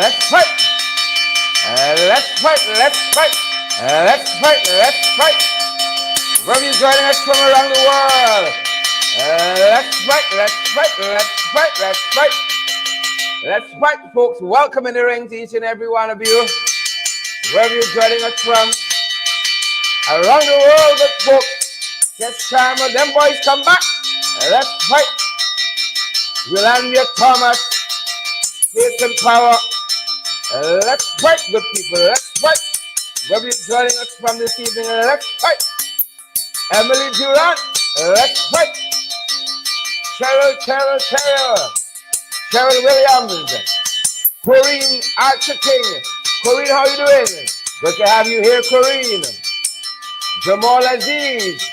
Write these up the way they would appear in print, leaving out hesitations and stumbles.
Let's fight. Let's fight. Let's fight. Let's fight. Let's fight. Wherever you're joining us from around the world. Let's fight. Let's fight. Let's fight. Let's fight. Let's fight, folks. Welcome in the ring to each and every one of you. Wherever you're joining us from around the world, good folks. This time when them boys come back. Let's fight. Ramjattan Thomas. Peace and power. Let's fight, good people. Let's fight. Wherever you're joining us from this evening, let's fight. Emily Durant, let's fight. Cheryl Williams. Corrine Archer King. Corrine, how you doing? Good to have you here, Corrine. Jamal Aziz.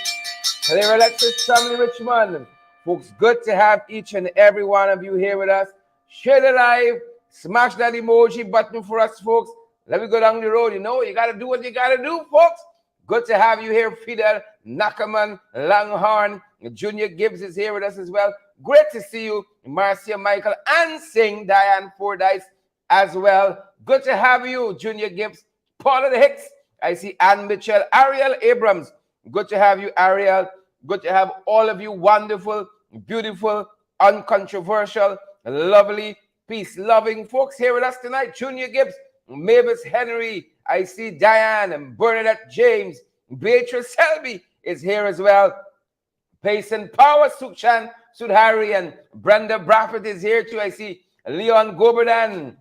Hello, Alexis Family Richmond. Folks, good to have each and every one of you here with us. Share the live. Smash that emoji button for us, folks. Let me go down the road. You know, you got to do what you got to do, folks. Good to have you here, Fidel, Nakaman, Langhorn. Junior Gibbs is here with us as well. Great to see you, Marcia Michael, and Sing Diane Fordyce as well. Good to have you, Junior Gibbs. Paula the Hicks. I see Ann Mitchell. Ariel Abrams. Good to have you, Ariel. Good to have all of you wonderful, beautiful, uncontroversial, lovely, peace-loving folks here with us tonight. Junior Gibbs, Mavis Henry, I see Diane and Bernadette James. Beatrice Selby is here as well. Pace and Power, Sukshan Sudhari, and Brenda Brafford is here too. I see Leon Goberdan.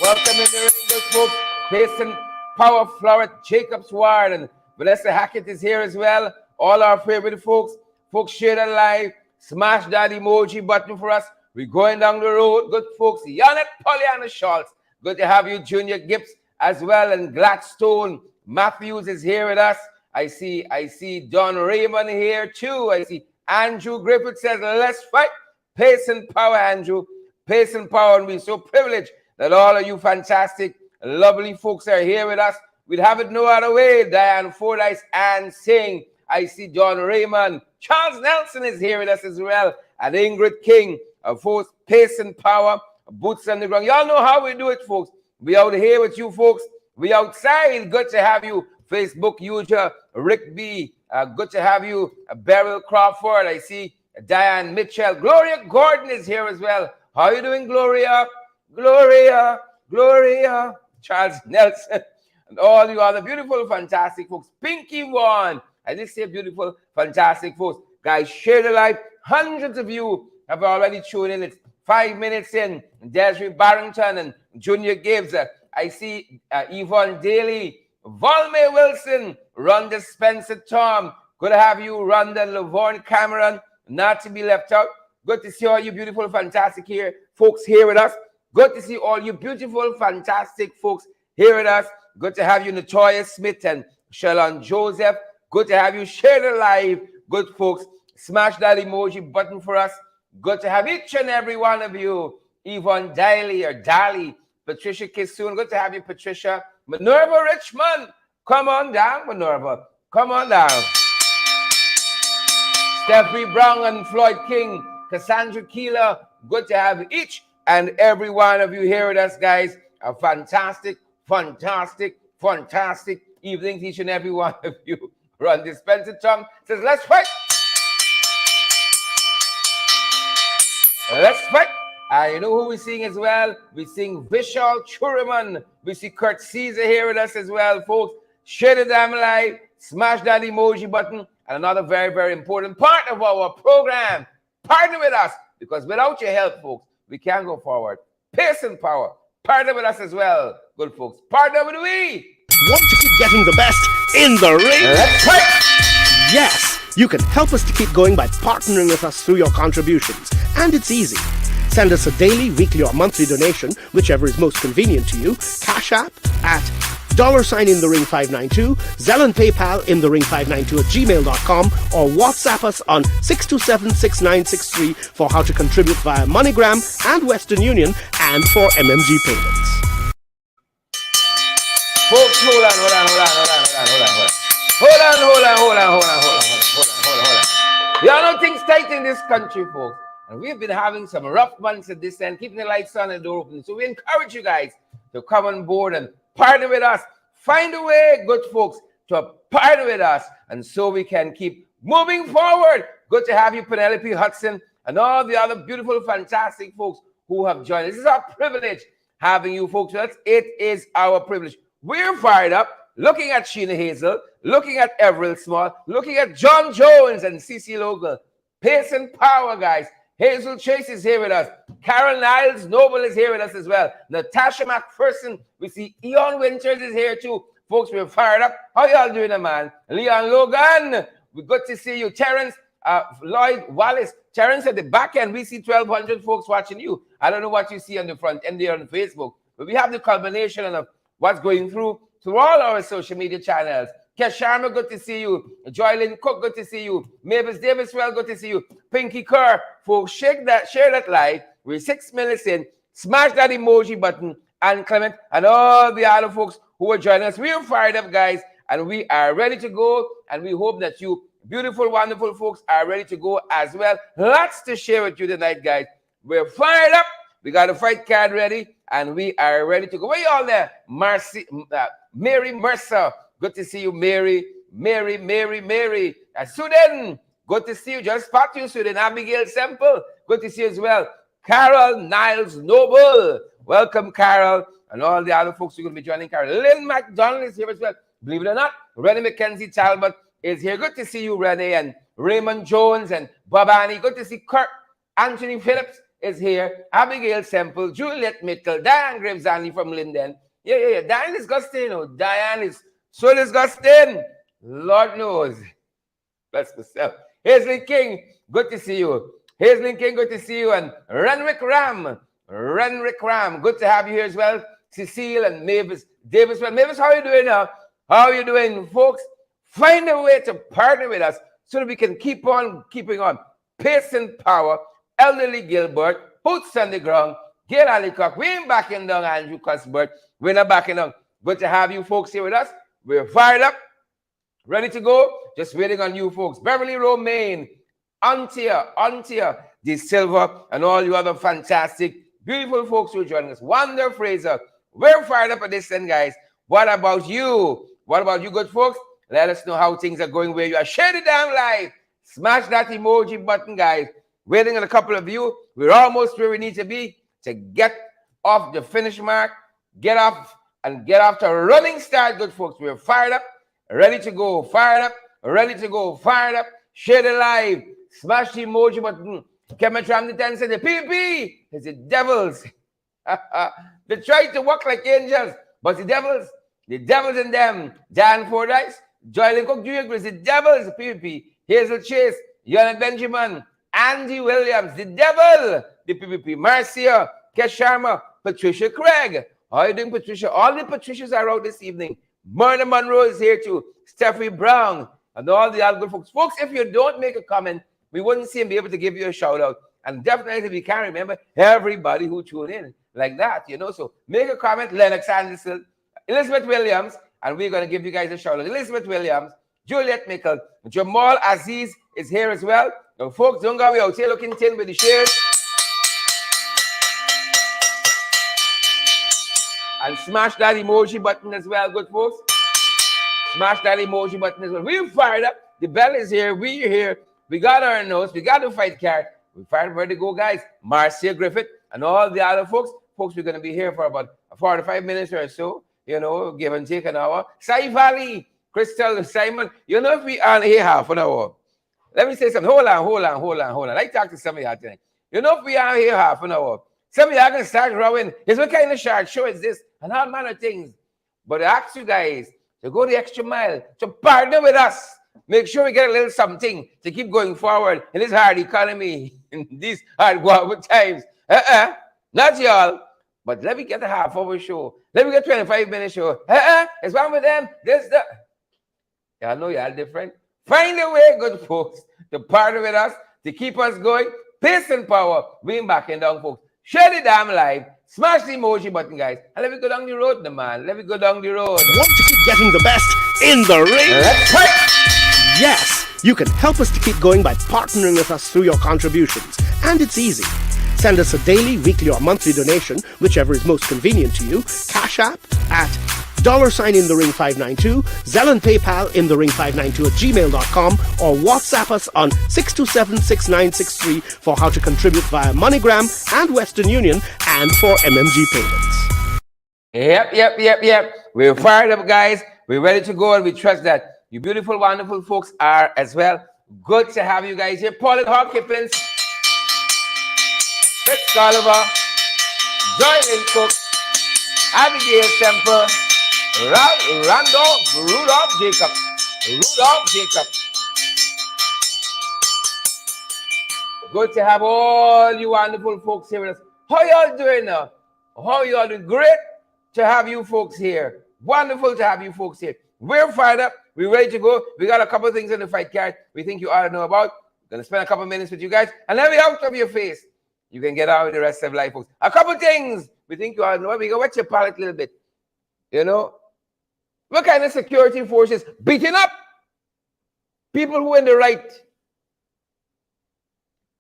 Welcome in the ring, folks. Pace and Power, Florette Jacobs Ward, and Vanessa Hackett is here as well. All our favorite folks. Folks, share that live. Smash that emoji button for us. We're going down the road. Good folks. Janet Pollyanna Schultz. Good to have you, Junior Gibbs, as well. And Gladstone Matthews is here with us. I see Don Raymond here too. I see Andrew Griffith says, let's fight. Pace and power, Andrew. Pace and power. And we're so privileged that all of you fantastic, lovely folks are here with us. We'd have it no other way. Diane Fordyce and Sing. I see John Raymond. Charles Nelson is here with us as well. And Ingrid King. Folks, pace and power. Boots on the ground. Y'all know how we do it, folks. We out here with you, folks. We outside. Good to have you. Facebook user Rick B. Good to have you. Beryl Crawford. I see Diane Mitchell. Gloria Gordon is here as well. How are you doing, Gloria? Gloria. Gloria. Charles Nelson. And all you other beautiful, fantastic folks. Pinky One. I did say beautiful, fantastic folks. Guys, share the live. Hundreds of you have already tuned in. It's 5 minutes in. Desiree Barrington and Junior Gibbs. I see Yvonne Daly, Volme Wilson, Rhonda Spencer Tom. Good to have you, Rhonda Laverne Cameron. Not to be left out. Good to see all you beautiful, fantastic folks here with us. Good to see all you beautiful, fantastic folks here with us. Good to have you, Natoya Smith and Shalon Joseph. Good to have you. Share the live. Good folks. Smash that emoji button for us. Good to have each and every one of you. Yvonne Daly or Dali. Patricia Kissoon. Good to have you, Patricia. Minerva Richmond. Come on down, Minerva. Come on down. Stephanie Brown and Floyd King. Cassandra Keeler. Good to have each and every one of you here with us, guys. A fantastic, fantastic, fantastic evening to each and every one of you. Run Dispenser Tom says, let's fight. Let's fight. You know who we're seeing as well? We're seeing Vishal Churaman. We see Kurt Caesar here with us as well, folks. Share the damn live. Smash that emoji button. And another very, very important part of our program. Partner with us. Because without your help, folks, we can't go forward. Pace and power. Partner with us as well. Good folks. Partner with we. Want to keep getting the best in the ring? Let's fight. Yes, you can help us to keep going by partnering with us through your contributions. And it's easy. Send us a daily, weekly, or monthly donation, whichever is most convenient to you. Cash App at $InTheRing592, Zelle and PayPal InTheRing592@gmail.com, or WhatsApp us on 627-6963 for how to contribute via MoneyGram and Western Union and for MMG payments. Folks, hold on. Y'all know things tight in this country, folks. And we've been having some rough months at this end, keeping the lights on and the door open. So we encourage you guys to come on board and partner with us. Find a way, good folks, to partner with us, and so we can keep moving forward. Good to have you, Penelope Hudson, and all the other beautiful, fantastic folks who have joined us. This is our privilege having you folks with us. It is our privilege. We're fired up, looking at Sheena Hazel, looking at Everett Small, looking at John Jones and CC Local. Pace and power, guys. Hazel Chase is here with us. Carol Niles Noble is here with us as well. Natasha McPherson. We see Eon Winters is here too. Folks, we're fired up. How y'all doing, man? Leon Logan, we good to see you. Terrence Lloyd Wallace. Terrence at the back end. We see 1,200 folks watching you. I don't know what you see on the front end there on Facebook, but we have the culmination of what's going through all our social media channels. Kesh Sharma, good to see you. Joylyn Cook, good to see you. Mavis Davis, well, good to see you. Pinky Kerr, folks, share that like. We're 6 minutes in. Smash that emoji button. And Clement and all the other folks who are joining us. We are fired up, guys, and we are ready to go. And we hope that you beautiful, wonderful folks are ready to go as well. Lots to share with you tonight, guys. We're fired up. We got a fight card ready, and we are ready to go. Where y'all there? Mary Mercer. Good to see you, Mary. Sudan, good to see you. Just spot you, Sudan. Abigail Semple, good to see you as well. Carol Niles Noble. Welcome, Carol. And all the other folks who are going to be joining Carol. Lynn McDonald is here as well. Believe it or not, Rennie McKenzie Talbot is here. Good to see you, Rennie. And Raymond Jones and Babani. Good to see Kirk. Anthony Phillips is here. Abigail Semple. Juliet Mitchell. Diane Graves-Anley from Linden. Yeah. Diane is disgusting. Diane is so disgusting. Lord knows. Bless myself. Hazelin King, good to see you. Hazelin King, good to see you. And Renrick Ram, good to have you here as well. Cecile and Mavis Davis. Well, Mavis, how are you doing now? How are you doing, folks? Find a way to partner with us so that we can keep on keeping on. Pace and power. Elderly Gilbert, boots on the ground. Gail Allicock, we ain't backing down. Andrew Cuthbert, we're not backing down. Good to have you folks here with us. We're fired up, ready to go. Just waiting on you folks. Beverly Romaine, Antia De Silva, and all you other fantastic, beautiful folks who are joining us. Wanda Fraser, we're fired up at this end, guys. What about you? What about you, good folks? Let us know how things are going where you are. Share it down live. Smash that emoji button, guys. Waiting on a couple of you. We're almost where we need to be to get off the finish mark, get off to a running start, good folks. We're fired up, ready to go, fired up, ready to go, fired up. Share the live, smash the emoji button. Kevin Tram the 10 said the PPP is the devils. They try to walk like angels, but the devils in them. Dan Fordyce, Joylyn Cook, do you agree? The devils, the PPP. Hazel Chase, Yonat Benjamin, Andy Williams, the devil, the PPP. Marcia, Kesh Sharma, Patricia Craig. How are you doing, Patricia? All the Patricias are out this evening. Myrna Monroe is here too. Steffi Brown and all the other good folks. Folks, if you don't make a comment, we wouldn't see and be able to give you a shout out. And definitely we can remember everybody who tuned in like that, So make a comment. Lennox Anderson, Elizabeth Williams, and we're going to give you guys a shout out. Elizabeth Williams, Juliet Mickle, Jamal Aziz is here as well. Now, folks, don't go away out here looking tin with the shares. And smash that emoji button as well, good folks. Smash that emoji button as well. We're fired up. The bell is here. We're here. We got our notes. We got the fight card. We're fired up, ready to go, guys. Marcia Griffith and all the other folks. Folks, we're going to be here for about 45 minutes or so. Give and take an hour. Sai Valley, Crystal, Simon. If we are here half an hour. Let me say something. Hold on. I talk to some of y'all tonight. If we are here half an hour, some of y'all going to start rowing. It's what kind of short show is this? And all manner of things. But I ask you guys to go the extra mile, to partner with us. Make sure we get a little something to keep going forward in this hard economy, in these hard global times. Not y'all. But let me get a half-hour show. Let me get 25-minute show. It's one with them. Y'all know y'all different. Find a way, good folks, to partner with us, to keep us going. Pace and power. We ain't backing down, folks. Share the damn live. Smash the emoji button, guys. And let me go down the road, man. Let me go down the road. Want to keep getting the best in the ring? Let's fight! Yes! You can help us to keep going by partnering with us through your contributions. And it's easy. Send us a daily, weekly, or monthly donation, whichever is most convenient to you. Cash App at $in-the-ring592, Zelle and PayPal in-the-ring592@gmail.com, or WhatsApp us on 627-6963 for how to contribute via MoneyGram and Western Union and for MMG payments. Yep. We're fired up, guys. We're ready to go, and we trust that you beautiful, wonderful folks are as well. Good to have you guys here. Pauline Hawkins, Fritz Oliver, Joylyn Cook, Abigail Semper, Rudolph Jacob. Good to have all you wonderful folks here with us. How y'all doing now? How y'all doing? Great to have you folks here. Wonderful to have you folks here. We're fired up. We're ready to go. We got a couple of things in the fight card we think you ought to know about. We're going to spend a couple of minutes with you guys. And then we out of your face. You can get out with the rest of life, folks. A couple of things we think you ought to know. We go wet your palate a little bit. You know? What kind of security forces beating up people who are in the right?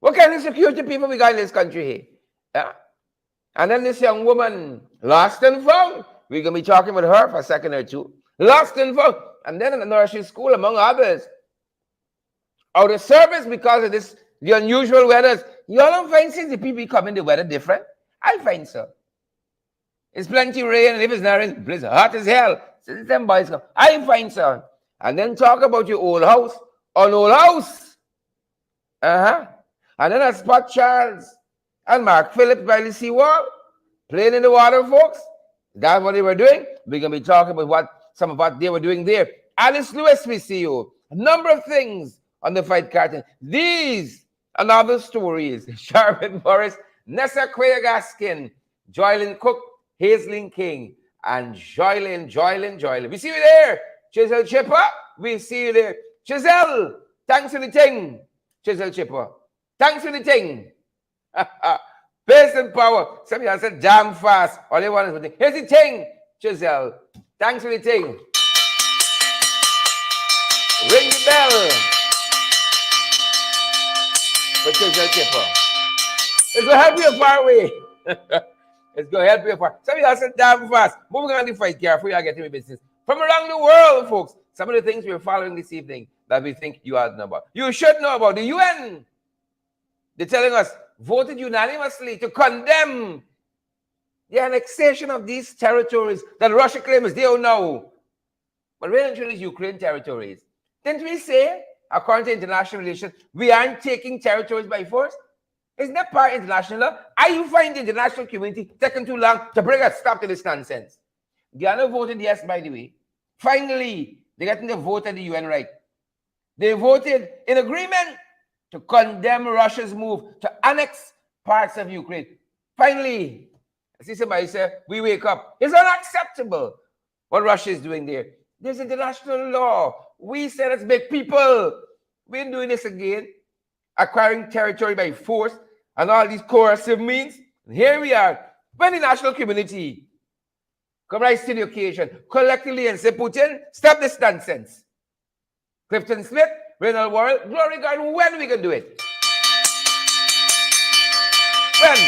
What kind of security people we got in this country here? Yeah. And then this young woman, lost and found. We're going to be talking with her for a second or two. Lost and found. And then in the nursery school, among others, out of service because of this, the unusual weather. Y'all don't find since the people come in the weather different? I find so. It's plenty rain, and if it's not rain, it's hot as hell. Since them boys come, I find so. And then talk about your old house, an old house. And then a Spot Charles and Mark Phillips by the seawall, playing in the water, folks. That's what they were doing. We're going to be talking about some of what they were doing there. Alice Lewis, we see you. A number of things on the fight carton. These and other stories. Sharman Morris, Nessa Quayle-Gaskin, Joylyn Cook, Hazelyn King, and Joylyn. We see you there. Chisel Chipper, we see you there. Chisel, thanks for the thing. Chisel Chipper, thanks for the thing. Pace and power. Some of you said damn fast. All they want is the thing. Here's the thing, Chisel. Thanks for the thing. Ring the bell. For Chisel Chipper. It's going to help you far away. It's going to help you far. Some of you said damn fast. Moving on the fight, careful, you are getting business. From around the world, folks. Some of the things we're following this evening that we think you ought to know about. You should know about the UN. They're telling us, voted unanimously to condemn the annexation of these territories that Russia claims they don't know. But really and truly, Ukraine territories. Didn't we say, according to international relations, we aren't taking territories by force? Isn't that part of international law? Are you find the international community taking too long to bring a stop to this nonsense? Ghana voted yes, by the way. Finally, they're getting the vote at the UN right. They voted in agreement to condemn Russia's move to annex parts of Ukraine. Finally, I see somebody say, we wake up. It's unacceptable what Russia is doing there. There's international law. We said as big people. We ain't doing this again. Acquiring territory by force and all these coercive means. And here we are. When the national community come rise to the occasion collectively and say, Putin, stop this nonsense. Clifton Smith, Renal Warren, glory God, when we can do it? When?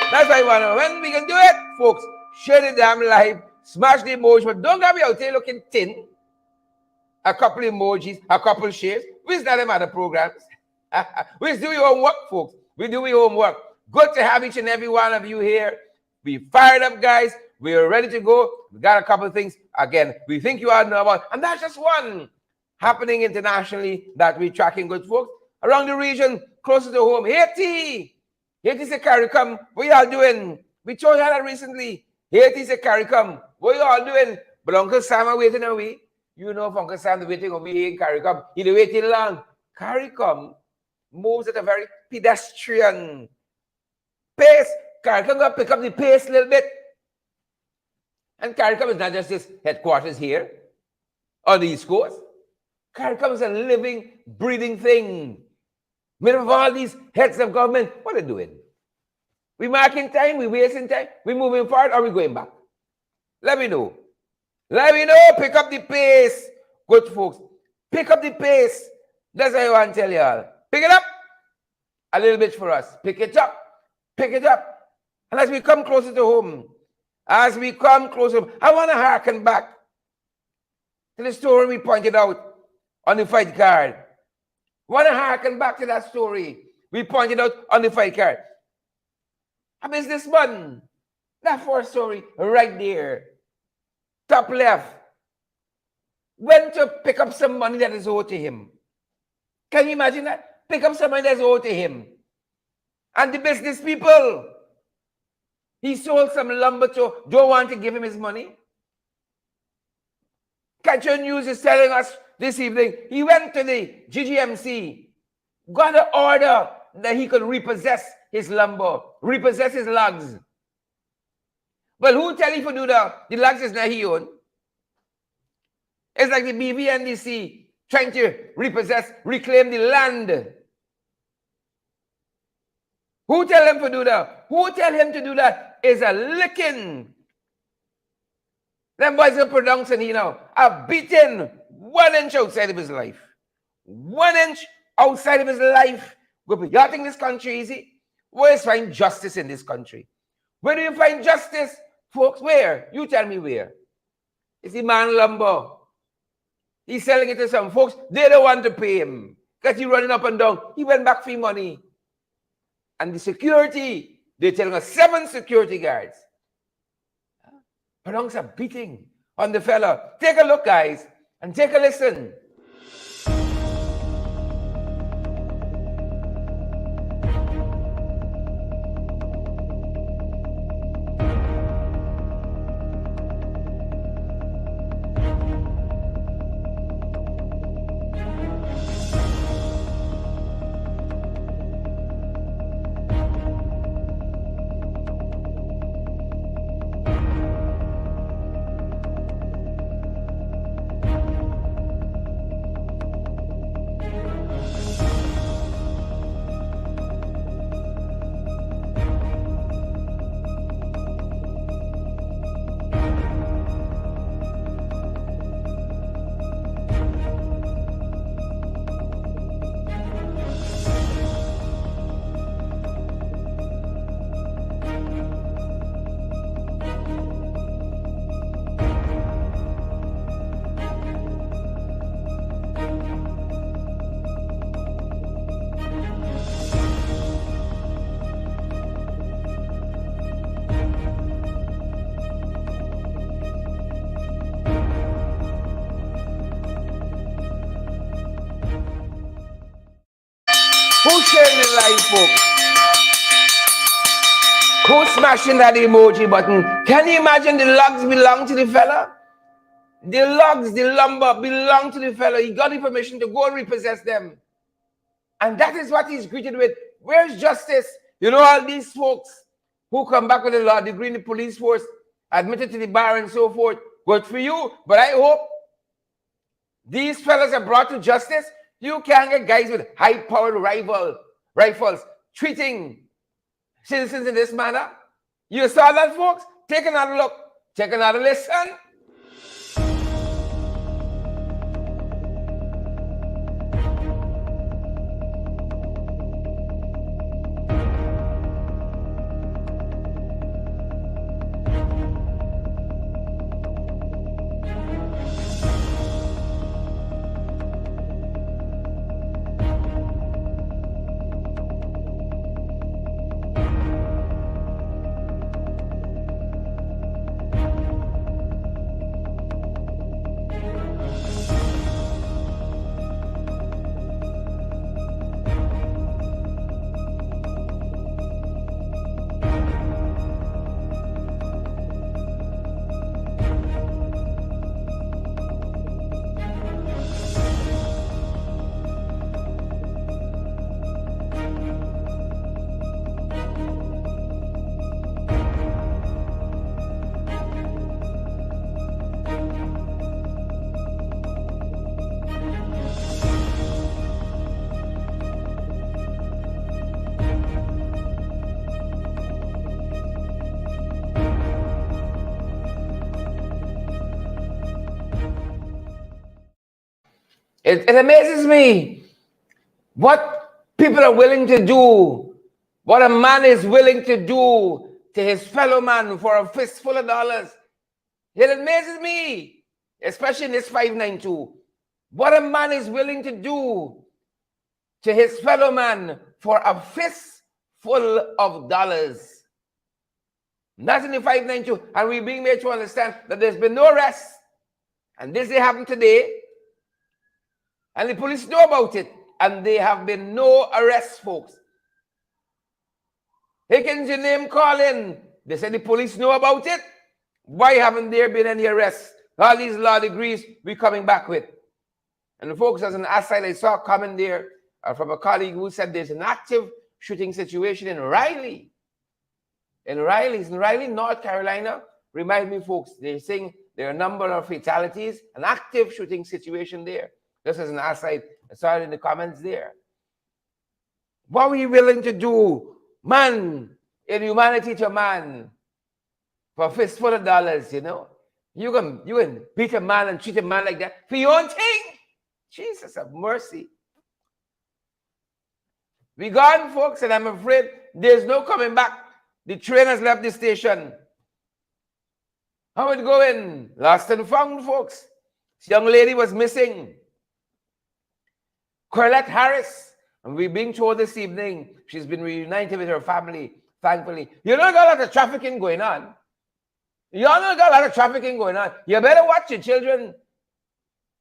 That's why I want to know. When we can do it, folks, share the damn live, smash the emoji, but don't have me out there looking thin. A couple emojis, a couple shares. We's not them other programs. We do your homework, folks. We do your homework. Good to have each and every one of you here. We fired up, guys. We're ready to go. We got a couple of things, again, we think you ought to know about. And that's just one happening internationally that we're tracking, good folks. Around the region, closer to home, Haiti. Haiti's a CARICOM. What y'all doing? We told you that recently. Haiti's a CARICOM. What y'all doing? But Uncle Sam are waiting away. You know if Uncle Sam is waiting over here in CARICOM, he's waiting long. CARICOM moves at a very pedestrian pace. CARICOM got to pick up the pace a little bit. And CARICOM is not just his headquarters here on the East Coast. CARICOM is a living, breathing thing. Made of all these heads of government, what are they doing? We marking time, we wasting time, we moving forward, or we going back? Let me know. Let me know. Pick up the pace. Good folks. Pick up the pace. That's what I want to tell y'all. Pick it up. a little bit for us. Pick it up. Pick it up. And as we come closer to home, I want to harken back to the story we pointed out on the fight card. I want to harken back to that story we pointed out on the fight card. A businessman, that first story right there, top left, went to pick up some money that is owed to him. Can you imagine that? Pick up some money that's owed to him. And the business people, he sold some lumber to, don't want to give him his money. Catcher News is telling us this evening, he went to the GGMC, got an order that he could repossess his lumber, repossess his logs. Well, who tell you to do that? The logs is not he own. It's like the BVNDC trying to repossess, reclaim the land. Who tell him to do that? Who tell him to do that is a licking. Them boys are pronouncing, a beating 1 inch outside of his life. 1 inch outside of his life. You think this country easy? Where is find justice in this country? Where do you find justice, folks? Where? You tell me where. It's the man lumber. He's selling it to some folks. They don't want to pay him. Because he's running up and down. He went back for money. And the security, they're telling us 7 security guards pronounced a beating on the fella. Take a look, guys, and take a listen. Who's sharing the live, folks? Who's smashing that emoji button? Can you imagine the logs belong to the fella? The logs, the lumber belong to the fella. He got the permission to go and repossess them. And that is what he's greeted with. Where's justice? All these folks who come back with a law degree in the police force, admitted to the bar and so forth. Good for you. But I hope these fellas are brought to justice. You can't get guys with high-powered rifles treating citizens in this manner. You saw that, folks? Take another look. Take another listen. It amazes me what People are willing to do what a man is willing to do to his fellow man for a fistful of dollars. It amazes me, especially in this 592. What a man is willing to do to his fellow man for a fistful of dollars. That's in the 592. And we're being made to understand that there's been no arrest. And this happened today. And the police know about it. And there have been no arrests, folks. Higgins, your name calling. They said the police know about it. Why haven't there been any arrests? All these law degrees we're coming back with. And the folks, as an aside, I saw a comment there from a colleague who said there's an active shooting situation in Raleigh. In Raleigh, North Carolina. Remind me, folks, they're saying there are a number of fatalities, an active shooting situation there. Just as an aside, I saw it in the comments there. What are we willing to do, man, in humanity to man, for a fistful of dollars, you know? You can beat a man and treat a man like that for your own thing. Jesus have mercy. We gone, folks, and I'm afraid there's no coming back. The train has left the station. How it going? Lost and found, folks. This young lady was missing. Corlette Harris, and we're being told this evening she's been reunited with her family, thankfully. You know, got a lot of trafficking going on. You all know got a lot of trafficking going on. You better watch your children.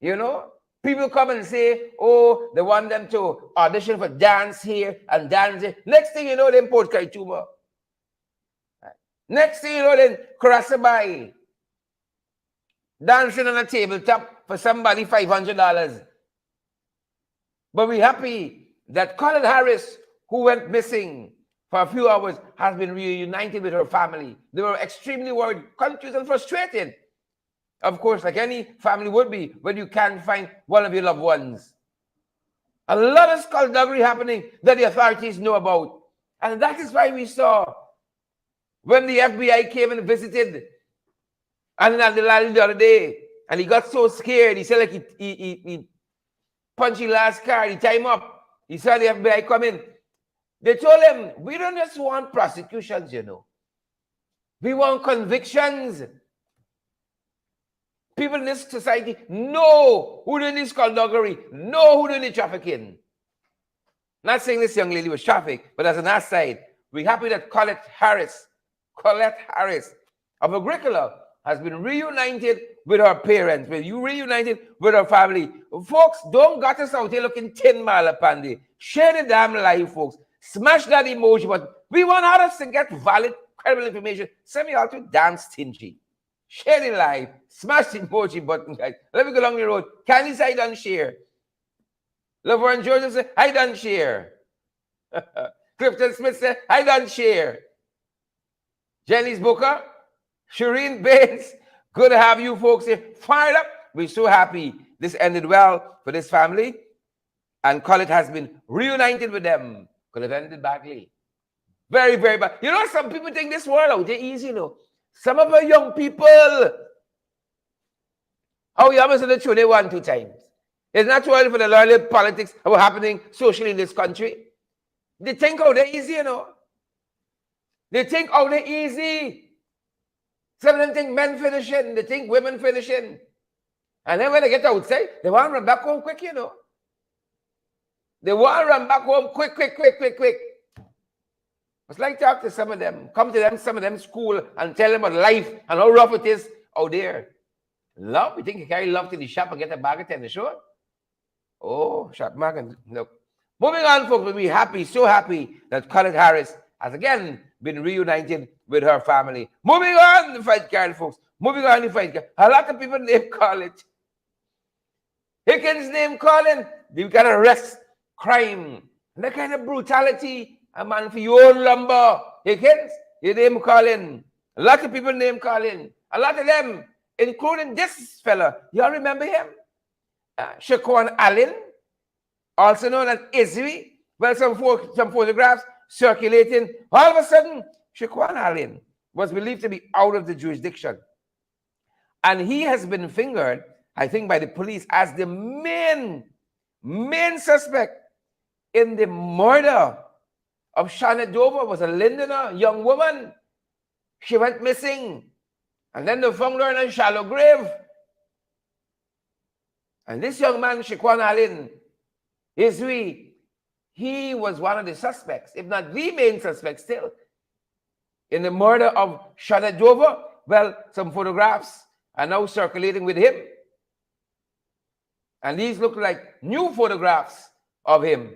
You know, people come and say, oh, they want them to audition for dance here and dance there. Next thing you know, they import Kaituma. Next thing you know, then Karasabai. Dancing on a tabletop for somebody $500. But we're happy that Corlette Harris, who went missing for a few hours, has been reunited with her family. They were extremely worried, confused, and frustrated. Of course, like any family would be when you can't find one of your loved ones. A lot of skullduggery happening that the authorities know about. And that is why we saw when the FBI came and visited Alan Abdelali the other day, and he got so scared, he said like he punched the last card, he tied him up. He saw the FBI come in. They told him, we don't just want prosecutions, you know. We want convictions. People in this society know who doing this skullduggery, know who doing the trafficking. Not saying this young lady was trafficked, but as an aside, we're happy that Corlette Harris of Agricola has been reunited with her parents, reunited with her family. Folks, don't got us out here looking 10 miles upon the. Share the damn life, folks. Smash that emoji button. We want others to get valid, credible information. Send me out to damn stingy. Share the live. Smash the emoji button, guys. Let me go along the road. Candy say I done share. Laverne Joseph say I done share. Clifton Smith say I done share. Janice Booker, Shireen Bates, good to have you folks here. Fired up. We're so happy this ended well for this family. And Corlette has been reunited with them. Could have ended badly. Very, very bad. You know, some people think this world out there easy, you know. Some of our young people, how you almost the truth they 1-2 times. It's not too early for the loyal politics of what's happening socially in this country. They think how they're easy, you know. They think how they're easy. Some of them think men finishing, they think women finishing. And then when they get outside, they want to run back home quick, you know. They want to run back home quick. It's like talk to some of them, come to them, some of them school and tell them about life and how rough it is out there. Love, you think you carry love to the shop and get a bag of tennis short? Oh, shop market, look. Moving on, folks, we'll be happy, so happy that Corlette Harris has again been reunited with her family. Moving on, the fight card, folks. Moving on, the fight card. A lot of people name Corlette. Higgins name calling. They got to arrest crime. And that kind of brutality. A man for your own lumber. Higgins, your name calling. A lot of people name calling. A lot of them, including this fella. Y'all remember him? Shaquan Allen, also known as Izzy. Well, some photographs circulating. All of a sudden, Shaquan Allen was believed to be out of the jurisdiction. And he has been fingered, I think, by the police as the main suspect in the murder of Shana Dover was a Lindoner young woman. She went missing. And then they found her in a shallow grave. And this young man, Shaquan Allen, he was one of the suspects, if not the main suspect still, in the murder of Shana Dover. Well, some photographs are now circulating with him. And these look like new photographs of him.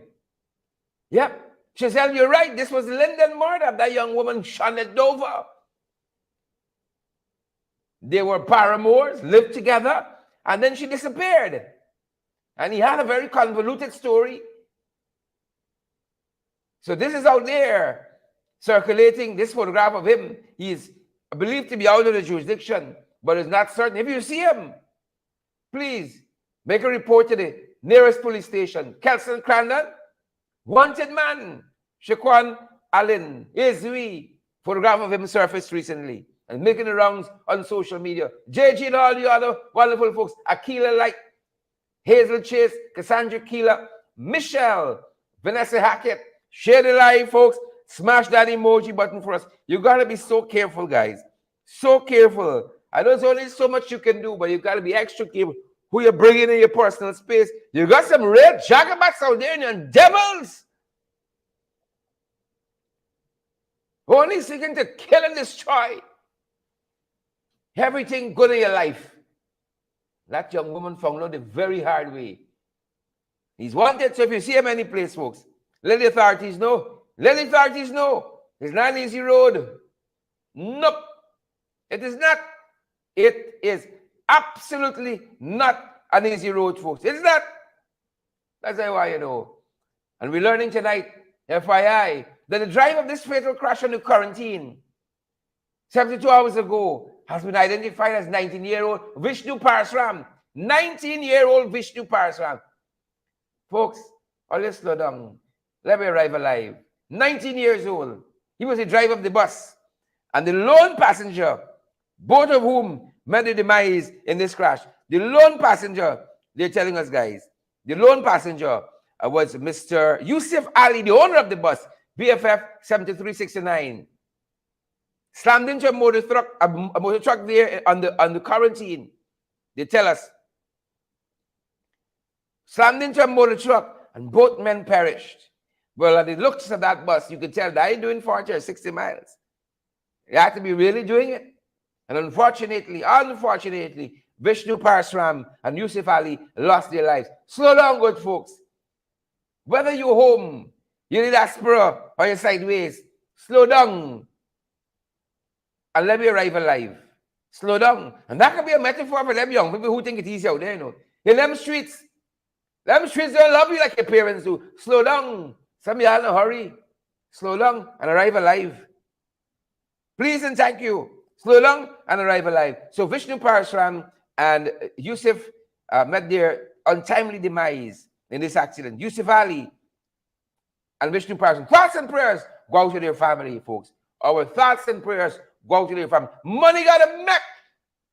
Yep. Giselle, you're right. This was the Linden murder of that young woman, Shana Dover. They were paramours, lived together, and then she disappeared. And he had a very convoluted story. So this is out there circulating, this photograph of him. He is believed to be out of the jurisdiction, but it's not certain. If you see him, please make a report to the nearest police station. Kelson Crandon, wanted man. Shaquan Allen, photograph of him surfaced recently and making the rounds on social media. JG and all the other wonderful folks. Akila Light, Hazel Chase, Cassandra Keeler, Michelle, Vanessa Hackett. Share the live, folks. Smash that emoji button for us. You got to be so careful, guys. So careful. I know there's only so much you can do, but you got to be extra careful who you're bringing in your personal space. You got some real jagabats out there and devils. Only seeking to kill and destroy everything good in your life. That young woman found out the very hard way. He's wanted, so if you see him any place, folks, let the authorities know. Let the authorities know. It's not an easy road. Nope. It is not. It is absolutely not an easy road, folks. It's not. That's why you know. And we're learning tonight, FYI, that the driver of this fatal crash on the quarantine 72 hours ago has been identified as 19-year-old Vishnu Parasram. 19-year-old Vishnu Parasram. Folks, let's slow down. Let me arrive alive. 19 years old. He was the driver of the bus. And the lone passenger, both of whom met the demise in this crash. The lone passenger, they're telling us, guys, the lone passenger was Mr. Yusuf Ali, the owner of the bus, BFF 7369. Slammed into a motor truck there on the quarantine. They tell us. Slammed into a motor truck and both men perished. Well, at the looks of that bus, you could tell they ain't doing 40 or 60 miles. They had to be really doing it. And unfortunately, Vishnu Parasram and Yusuf Ali lost their lives. Slow down, good folks. Whether you're home, you're in diaspora, or you're sideways, slow down and let me arrive alive. Slow down. And that could be a metaphor for them young people who think it's easy out there, you know. In them streets don't love you like your parents do. Slow down. Some of y'all in a hurry. Slow down and arrive alive. Please and thank you. Slow down and arrive alive. So Vishnu Parasram and Yusuf met their untimely demise in this accident. Yusuf Ali and Vishnu Parasram. Thoughts and prayers go out to their family, folks. Our thoughts and prayers go out to their family. Money got to make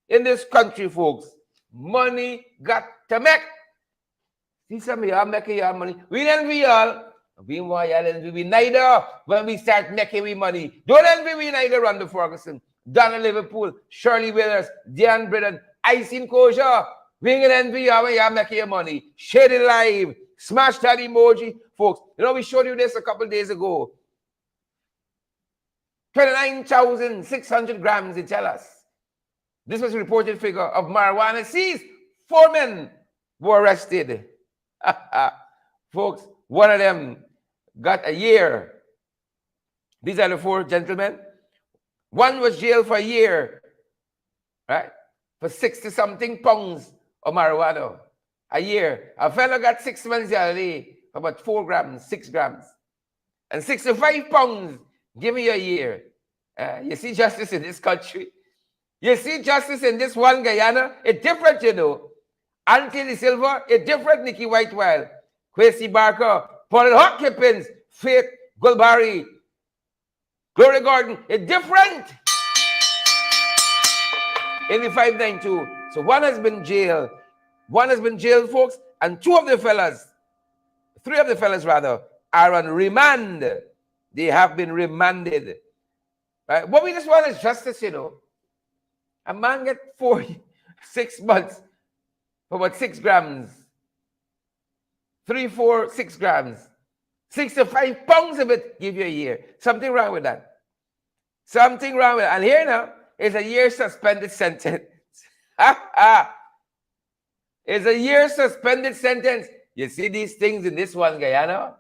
in this country, folks. Money got to make. See some of y'all making your money. We don't envy y'all. We want y'all envy neither when we start making we money. Don't envy we neither, Randall Ferguson, Donna Liverpool, Shirley Withers, Diane Britton, Isin Koja. We ain't gonna envy y'all when y'all making your money. Share it live. Smash that emoji, folks. You know, we showed you this a couple days ago. 29,600 grams, they tell us. This was a reported figure of marijuana seized. 4 men were arrested. Folks, one of them got a year. These are the 4 gentlemen. One was jailed for a year, right? For 60-something pounds of marijuana. A year. A fellow got 6 months the other day for about 4 grams, 6 grams. And 65 pounds, give me a year. You see justice in this country? You see justice in this one Guyana? It's different, you know. Auntie De Silva, it's different, Nikki Whitewell, Kwesi Barker, Paul Hopkins, Faith Gulbari, Glory Gordon. It's different in the 592. So one has been jailed. One has been jailed, folks, and 3 of the fellas rather, are on remand. They have been remanded. Right? What we just want is justice, you know. A man get 6 months for about 6 grams. 3, 4, 6 grams. 65 pounds of it give you a year. Something wrong with that. Something wrong with it. And here now is a year suspended sentence. It's a year suspended sentence. You see these things in this one, Guyana?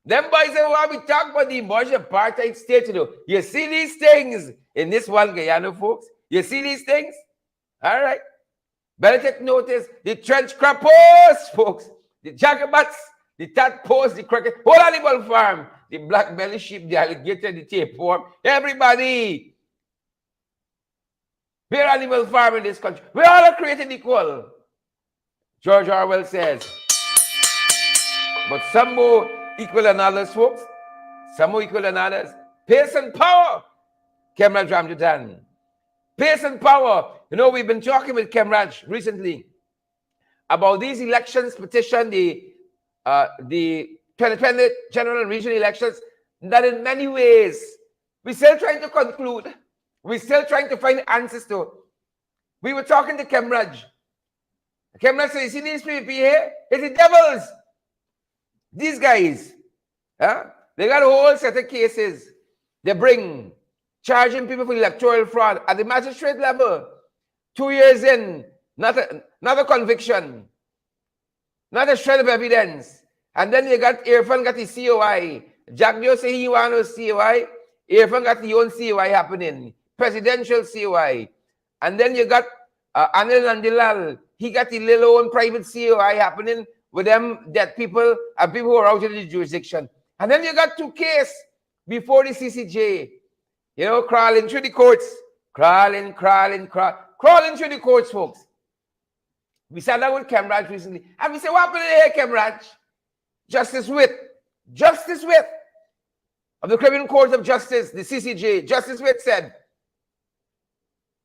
Them boys say, well, we talk about the emerging apartheid state, you know. You see these things in this one, Guyana, folks? You see these things? All right. Better take notice. The trench crappers, folks. The jacobats, the tadpoles, the cricket, whole animal farm, the black belly sheep, the alligator, the tapeworm, everybody. We're animal farm in this country. We all are created equal. George Orwell says. But some more equal than others, folks. Some more equal than others. Pace and power. Kemraj Ramjattan. Pace and power. You know, we've been talking with Kemraj recently about these elections, petition, the 2020 general and regional elections, that in many ways, we're still trying to conclude. We're still trying to find answers to. We were talking to Kemraj. Kemraj said, you see these PPP here? It's the devils. These guys, they got a whole set of cases they bring, charging people for electoral fraud at the magistrate level. 2 years in, not a conviction, not a shred of evidence. And then you got Irfan got the COI. Jack Dio say he wants no COI. Irfan got the own COI happening, presidential COI. And then you got Anil Nandilal. He got the little own private COI happening with them dead people and people who are out of the jurisdiction. And then you got 2 cases before the CCJ. You know, crawling through the courts. Crawling through the courts, folks. We sat down with Kemraj recently. And we said, what happened here, Kemraj? Justice Witt of the Criminal Court of Justice, the CCJ, Justice Witt said,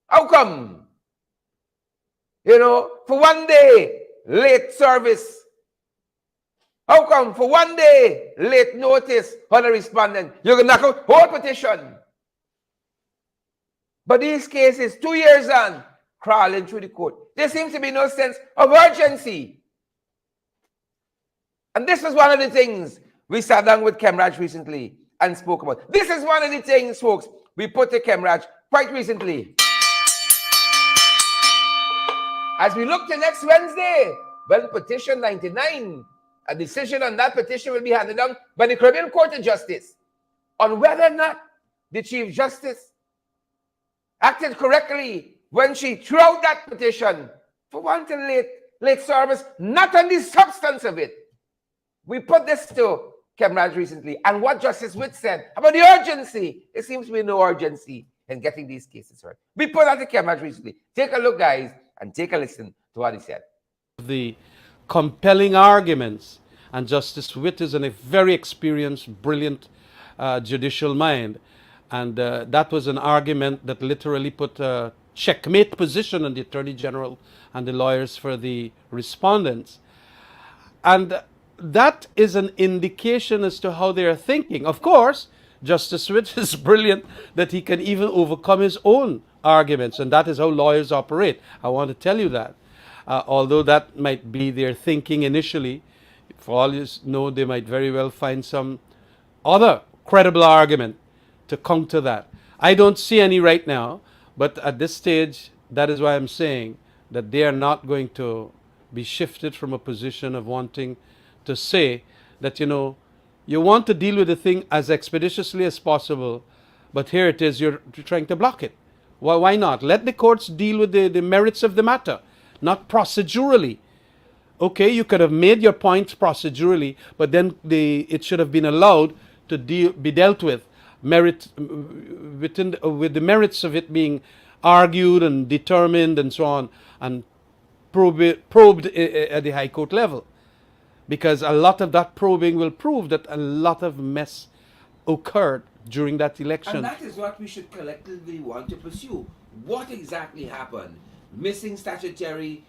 how come, you know, for 1 day, late service? How come for 1 day, late notice on a respondent, you can knock out whole petition? But these cases, 2 years on, crawling through the court. There seems to be no sense of urgency. And this was one of the things we sat down with Kemraj recently and spoke about. This is one of the things, folks, we put to Kemraj quite recently. As we look to next Wednesday, when petition 99, a decision on that petition will be handed down by the Caribbean Court of Justice on whether or not the Chief Justice acted correctly when she threw out that petition for wanting late service, not on the substance of it. We put this to Kemraj recently, and what Justice Witt said about the urgency. There seems to be no urgency in getting these cases right. We put that to Kemraj recently. Take a look, guys, and take a listen to what he said. The compelling arguments, and Justice Witt is a very experienced, brilliant judicial mind, and that was an argument that literally put a checkmate position on the Attorney General and the lawyers for the respondents. And that is an indication as to how they are thinking. Of course, Justice Witt is brilliant that he can even overcome his own arguments, and that is how lawyers operate. I want to tell you that. Although that might be their thinking initially, for all you know, they might very well find some other credible argument to counter that. I don't see any right now, but at this stage, that is why I'm saying that they are not going to be shifted from a position of wanting to say that, you know, you want to deal with the thing as expeditiously as possible, but here it is, you're trying to block it. Why not? Let the courts deal with the merits of the matter, not procedurally. Okay, you could have made your points procedurally, but then it should have been allowed to be dealt with with the merits of it being argued and determined and so on, and probed at the High Court level. Because a lot of that probing will prove that a lot of mess occurred during that election. And that is what we should collectively want to pursue. What exactly happened? Missing statutory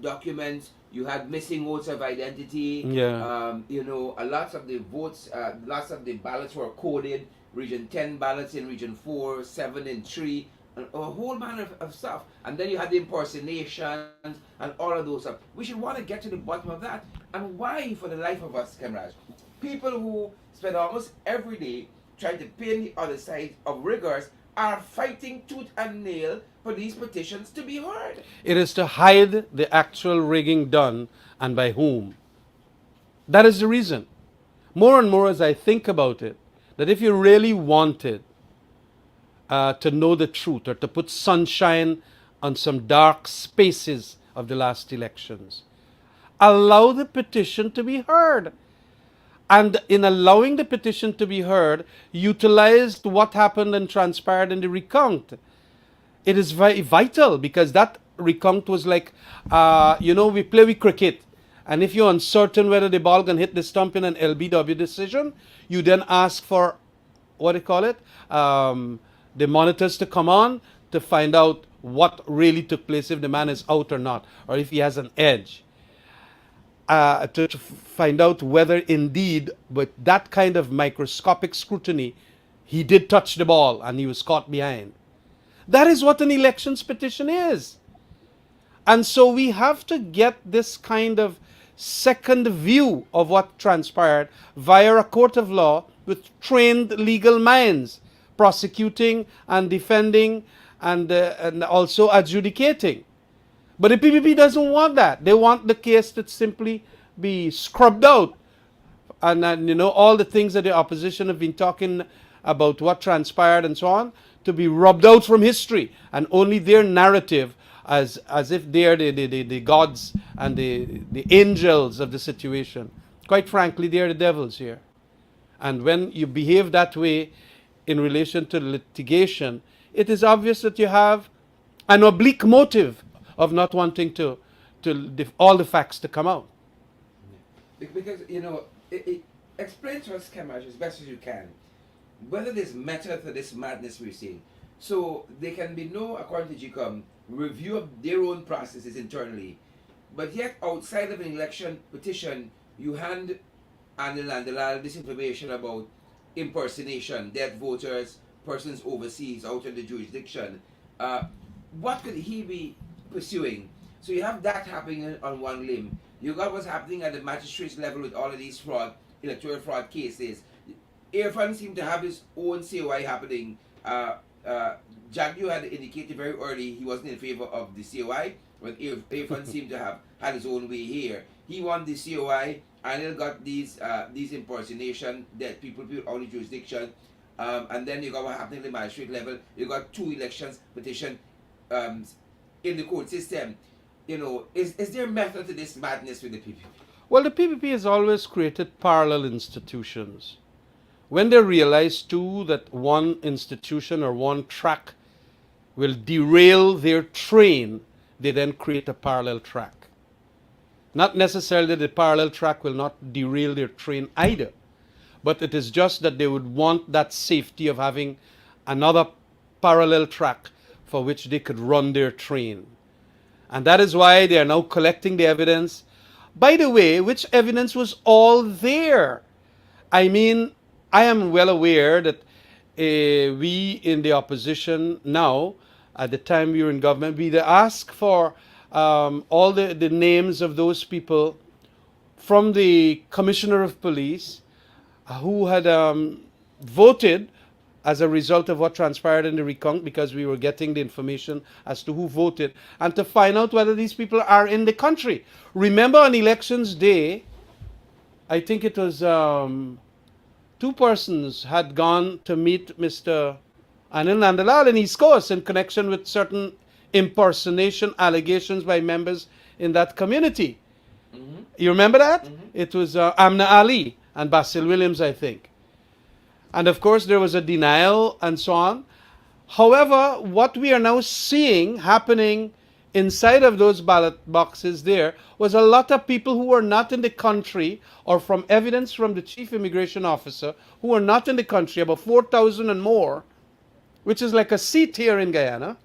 documents. You had missing votes of identity. Yeah. A lot of the votes, lots of the ballots were coded. Region 10 ballots in Region 4, 7 in 3, and a whole manner of stuff. And then you had the impersonations and all of those stuff. We should want to get to the bottom of that. And why, for the life of us, Kemraj, people who spend almost every day trying to pin the other side of rigors are fighting tooth and nail for these petitions to be heard. It is to hide the actual rigging done and by whom. That is the reason. More and more as I think about it, that if you really wanted to know the truth or to put sunshine on some dark spaces of the last elections, allow the petition to be heard. And in allowing the petition to be heard, utilized what happened and transpired in the recount. It is very vital because that recount was like, we play with cricket. And if you're uncertain whether the ball can hit the stump in an LBW decision, you then ask for, what do you call it? The monitors to come on to find out what really took place, if the man is out or not, or if he has an edge. To find out whether indeed, with that kind of microscopic scrutiny, he did touch the ball and he was caught behind. That is what an elections petition is. And so we have to get this kind of second view of what transpired via a court of law with trained legal minds, prosecuting and defending and also adjudicating. But the PPP doesn't want that. They want the case to simply be scrubbed out. And all the things that the opposition have been talking about, what transpired and so on, to be rubbed out from history. And only their narrative as if they're the gods and the angels of the situation. Quite frankly, they're the devils here. And when you behave that way in relation to litigation, it is obvious that you have an oblique motive of not wanting to all the facts to come out. Because, explain to us, Kemraj, as best as you can, whether there's method to this madness we're seeing. So there can be no, according to GCOM, review of their own processes internally. But yet, outside of an election petition, you hand Anil Nandalal this information about impersonation, dead voters, persons overseas, out of the jurisdiction. What could he be pursuing? So you have that happening on one limb. You got what's happening at the magistrate's level with all of these electoral fraud cases. Irfan seemed to have his own COI happening. Jagyu had indicated very early he wasn't in favor of the COI, but Irfan seemed to have had his own way here. He won the COI, and he got these impersonation that people out of jurisdiction. And then you got what happened at the magistrate level. You got 2 elections petition in the court system. Is there a method to this madness with the PPP? Well, the PPP has always created parallel institutions. When they realize too that one institution or one track will derail their train, they then create a parallel track. Not necessarily the parallel track will not derail their train either, but it is just that they would want that safety of having another parallel track for which they could run their train. And that is why they are now collecting the evidence. By the way, which evidence was all there? I mean, I am well aware that we in the opposition now, at the time we were in government, we asked for all the names of those people from the Commissioner of Police who had voted as a result of what transpired in the recount, because we were getting the information as to who voted, and to find out whether these people are in the country. Remember on elections day, I think it was 2 persons had gone to meet Mr. Anil Nandalal in East Coast in connection with certain impersonation allegations by members in that community. Mm-hmm. You remember that? Mm-hmm. It was Amna Ali and Basil Williams, I think. And of course, there was a denial and so on. However, what we are now seeing happening inside of those ballot boxes there was a lot of people who were not in the country, or from evidence from the chief immigration officer, who were not in the country, about 4,000 and more, which is like a seat here in Guyana.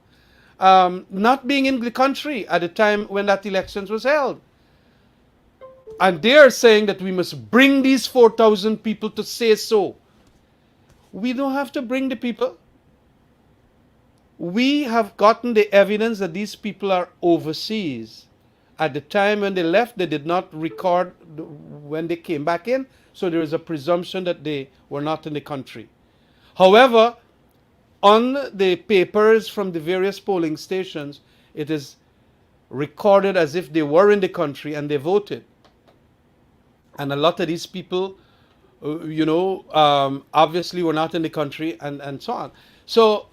not being in the country at the time when that election was held. And they are saying that we must bring these 4,000 people to say so. We don't have to bring the people. We have gotten the evidence that these people are overseas. At the time when they left, they did not record when they came back in, so there is a presumption that they were not in the country. However, on the papers from the various polling stations, it is recorded as if they were in the country and they voted. And a lot of these people, obviously were not in the country and so on. So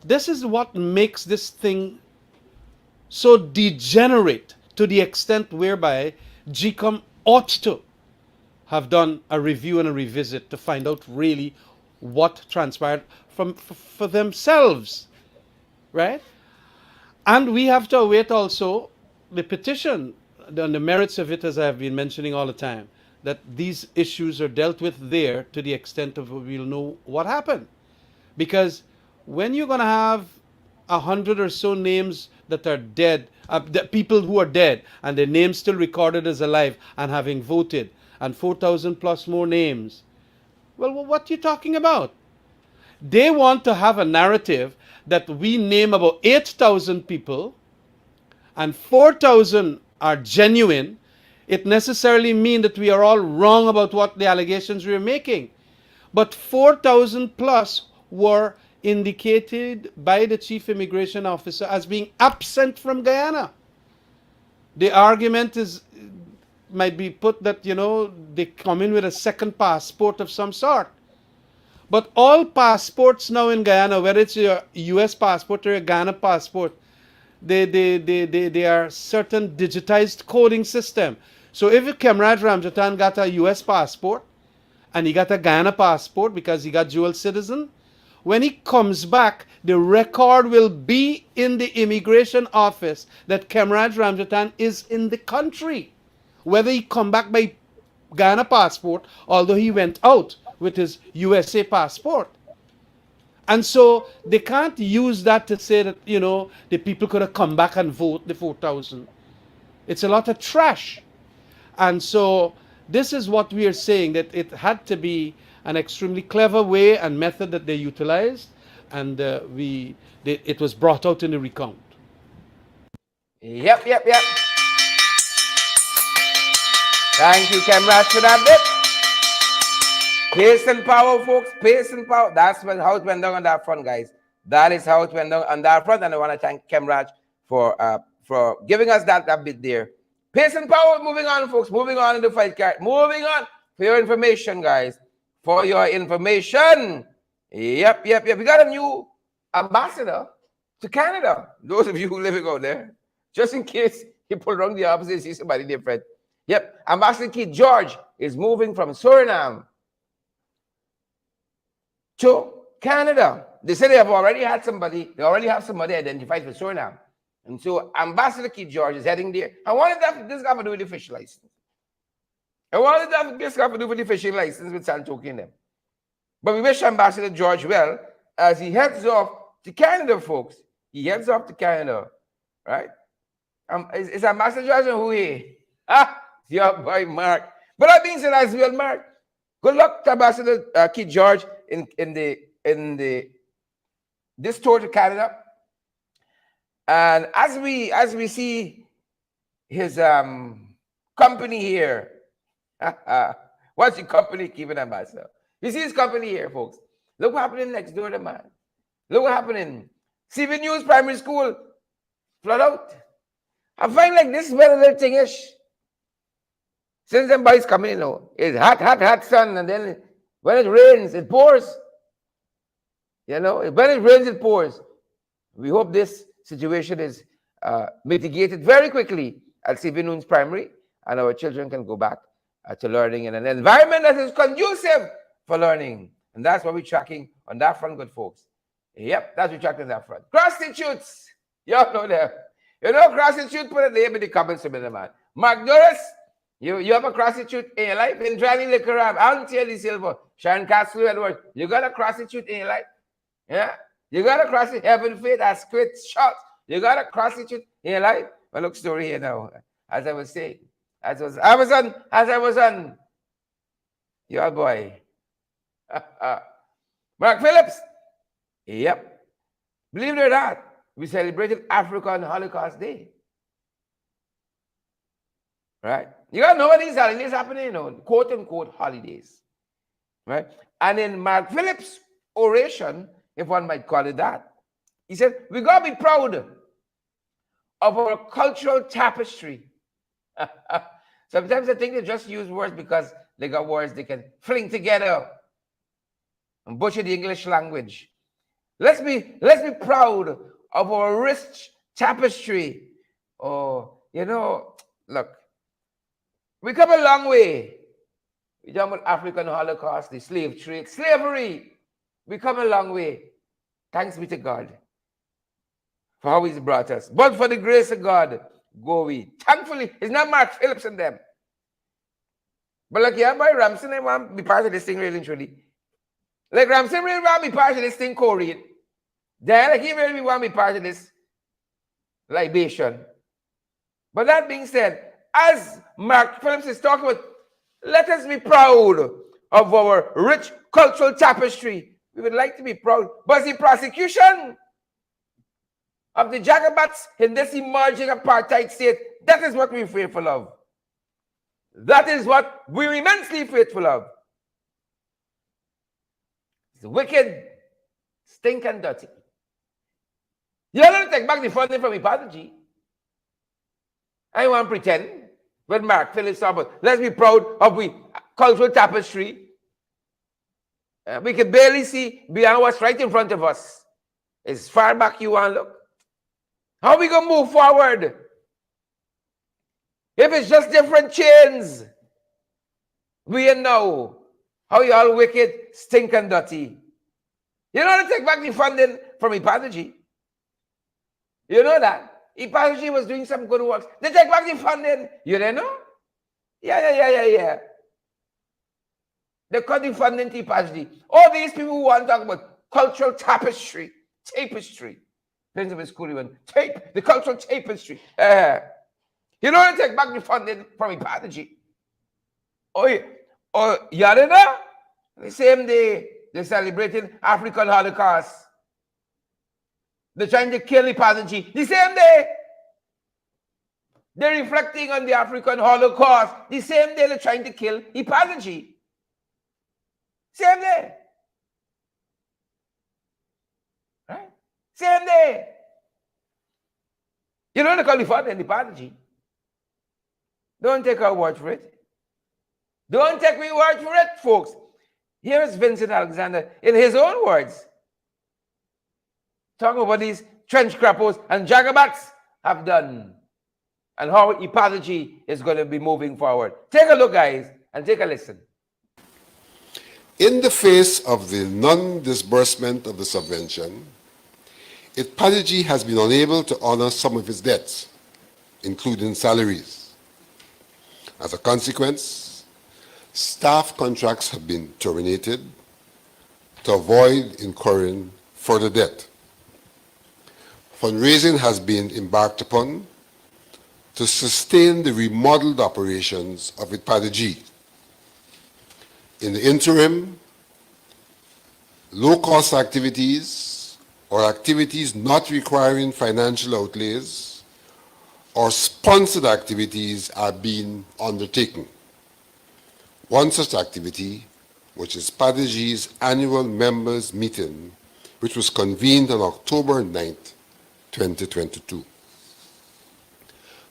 this is what makes this thing so degenerate to the extent whereby GCOM ought to have done a review and a revisit to find out really what transpired for themselves, right? And we have to await also the petition on the merits of it, as I have been mentioning all the time, that these issues are dealt with there to the extent of we'll know what happened. Because when you're going to have 100 or so names that are dead, people who are dead, and their names still recorded as alive and having voted, and 4,000 plus more names, well, what are you talking about? They want to have a narrative that we name about 8,000 people and 4,000 are genuine. It necessarily means that we are all wrong about what the allegations we are making. But 4,000 plus were indicated by the chief immigration officer as being absent from Guyana. The argument might be put that, they come in with a second passport of some sort. But all passports now in Guyana, whether it's your US passport or a Ghana passport, they are certain digitized coding system. So if a Comrade Ramjattan got a US passport and he got a Ghana passport because he got dual citizen, when he comes back, the record will be in the immigration office that Comrade Ramjattan is in the country. Whether he come back by Ghana passport, although he went out with his USA passport. And so they can't use that to say that, the people could have come back and vote the 4,000. It's a lot of trash. And so this is what we are saying, that it had to be an extremely clever way and method that they utilized, and it was brought out in the recount. Yep. Thank you, Camrad, for that bit. Pace and power, folks. Pace and power. That's how it went down on that front, guys. That is how it went down on that front, and I want to thank Camrad for giving us that bit there. Pace and power. Moving on, folks. Moving on in the fight, moving on. For your information, guys. For your information. Yep. We got a new ambassador to Canada. Those of you who living out there, just in case you pull around the opposite and see somebody different. Yep. Ambassador Keith George is moving from Suriname to Canada. They say they already have somebody identified for Suriname. And so Ambassador Keith George is heading there. I wanted this guy to do with the fishing license. This guy to do with the fishing license with Santoki in them. But we wish Ambassador George well as he heads off to Canada, folks. He heads off to Canada, right? Is Ambassador George who he? Your boy Mark. But that being said as well, Mark, good luck to Ambassador Keith George in this tour to Canada. And as we see his company here, what's your company keeping Ambassador? You see his company here, folks. Look what happened next door to man. Look what happened in CV News Primary School. Flood out. I find like this is where the little thing is. Since them boys coming in, it's hot sun, and then when it rains, it pours. When it rains, it pours. We hope this situation is mitigated very quickly at CV News Primary, and our children can go back to learning in an environment that is conducive for learning. And that's what we're tracking on that front, good folks. Yep, that's what we're tracking on that front. Prostitutes. Y'all know them. Prostitute, put a name in the comments to me, man. Mark Doris, you have a prostitute in your life? In Driving Liquor Ram, Auntie Silver, Sharon Castle, Edward. You got a prostitute in your life? Yeah? You got a prostitute, Heaven Faith, Asquith, Shots. You gotta cross it in your life. Well, look, story here now. As I was saying, I was on your boy, Mark Phillips. Yep. Believe it or not, we celebrated African Holocaust Day. Right? You gotta know what these holidays happening, you know, quote unquote holidays. Right? And in Mark Phillips' oration, if one might call it that, he said, we gotta be proud of our cultural tapestry. Sometimes I think they just use words because they got words they can fling together and butcher the English language. Let's be proud of our rich tapestry. Oh, you know, look, we come a long way. We talk about African Holocaust, the slave trade, slavery. We come a long way. Thanks be to God for how He's brought us. But for the grace of God, go we. Thankfully, it's not Mark Phillips and them. But like, yeah, boy, Ramson, I want to be part of this thing really and truly. Like, Ramson really want to be part of this thing, Korean. Then, like, he really want to be part of this libation. But that being said, as Mark Phillips is talking about, let us be proud of our rich cultural tapestry. We would like to be proud. But the prosecution of the Jacobats in this emerging apartheid state, that is what we're faithful of. That is what we're immensely faithful of. It's wicked, stinking dirty. You don't take back the funding from Ipataji. I want to pretend when Mark Phillips talk about, let's be proud of we cultural tapestry. We can barely see beyond what's right in front of us. As far back you want to look. How are we going to move forward? If it's just different chains, we know how you all wicked, stink and dirty. You know how to take back the funding from Ipataji? You know that? Ipataji was doing some good works. They take back the funding. You didn't know? Yeah. They cut the funding to Ipataji. All these people who want to talk about cultural tapestry. Depends on school even. The cultural tapestry. You don't take back the funding from Ipataji. Oh, you didn't know? The same day, they're celebrating African Holocaust. They're trying to kill Ipataji. The same day, they're reflecting on the African Holocaust. The same day, they're trying to kill Ipataji. Same day. Right? Same day. You don't call the father and Ipataji. Don't take our word for it. Don't take my word for it, folks. Here is Vincent Alexander in his own words. Talking about what these trench crappos and jagabats have done and how Ipataji is going to be moving forward. Take a look, guys, and take a listen. In the face of the non-disbursement of the subvention, Ipataji has been unable to honor some of its debts, including salaries. As a consequence, staff contracts have been terminated to avoid incurring further debt. Fundraising has been embarked upon to sustain the remodeled operations of Ipataji. In the interim, low-cost activities or activities not requiring financial outlays or sponsored activities are being undertaken. One such activity, which is Ipataji's annual members meeting, which was convened on October 9th, 2022.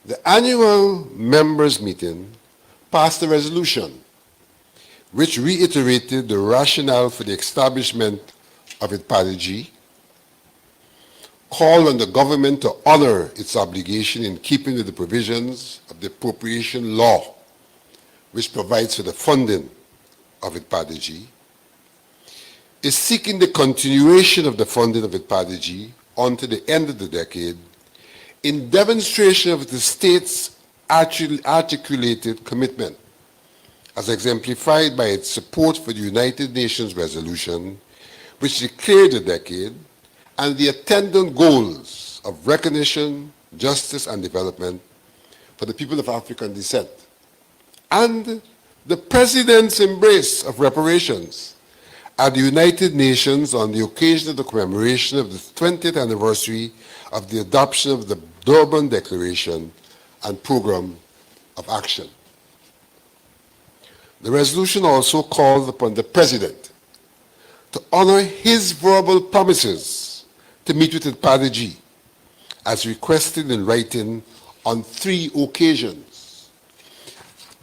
The annual members meeting passed a resolution which reiterated the rationale for the establishment of Ipataji, called on the government to honor its obligation in keeping with the provisions of the appropriation law, which provides for the funding of Ipataji, is seeking the continuation of the funding of Ipataji until the end of the decade in demonstration of the state's articulated commitment, as exemplified by its support for the United Nations resolution, which declared the decade, and the attendant goals values of recognition, justice, and development for the people of African descent, and the President's embrace of reparations at the United Nations on the occasion of the commemoration of the 20th anniversary of the adoption of the Durban Declaration and Program of Action. The resolution also called upon the President to honor his verbal promises to meet with Paddy, as requested in writing on 3 occasions,